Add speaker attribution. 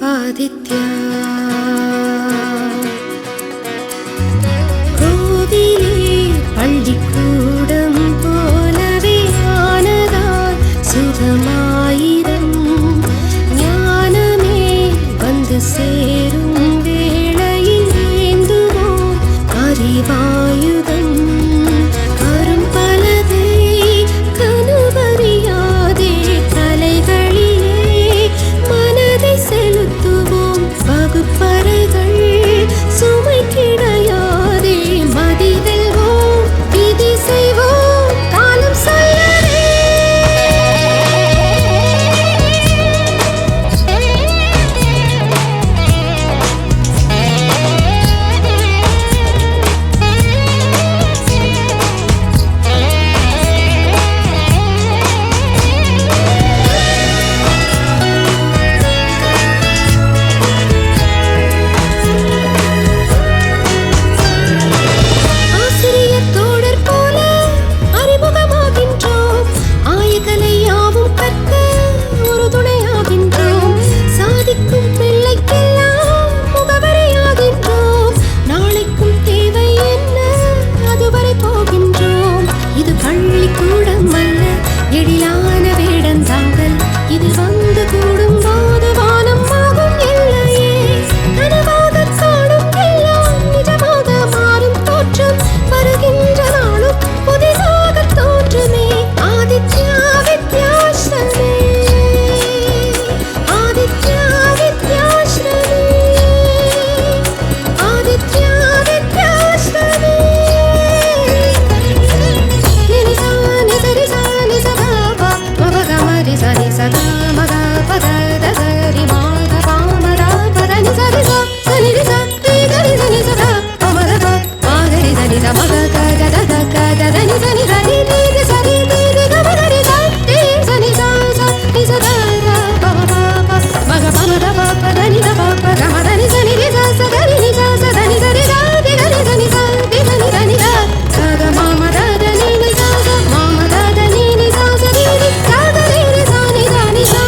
Speaker 1: ஆதித்யா கோவிலே பள்ளிக்கூடம் போலவே ஆனதால் சுகமாயிரம் ஞானமே வந்து சேரும் வேளையில் ஏந்துவோம் அறிவாயுதம் கரும்பலதை கனவறியாதே கலைகளிலே மனதை செலுத்துவோம் வகுப்பறைகள் சுமை கிடையாதே மதி வெல்வோம் விதி செய்வோம் காலம் சொல்லவே ஆசிரியர் தோழர் போல அறிமுகமாகின்றோம் ஆயக்கலை யாவும் கற்க ஒரு துணையாகின்றோம் சாதிக்கும் பிள்ளைக்கெல்லாம் முகவரையாகின்றோம் நாளைக்கும் தேவை என்ன அதுவரை போகின்றோம் இது பள்ளிக்கூடம் அல்ல எழிலான வேடந்தாங்கல் இது வந்து கூடும் போது வானம் ஆகும் இல்லையே கனவாக காணும் எல்லாம் நிஜமாக மாறும் தோற்றம் வருகின்ற நாளும் புதிதாக தோற்றுமே ஆதித்யா வித்யாஸ்ரமே ஆதித்யா வித்யாஸ்ரமே ஆதித்யா வித்யாஸ்ரமே நினிசா நிசரிசா நிசபாபா மபகமரிசா நிசகா மகா பத தசரி மாக பாமதா பத நிசரிசா சனிரிசா தீகரிச நிசகா பமதபா மாகரிச நிச மக கத தத கத தனி சனி சரி தீக சரி தீக கமகரிசா தீச நிசா ச நிசகா பமபாபா மக பமதபா பத நிதபா பகமத நிச நிரிசா சகரி நிசா சதனி சரிதா திகரிச நிசா திகனி தனிதா சக மாமத தனி நிசா ச மாமத தனி நிசா சரி சகரி நிசா நிசா நிசா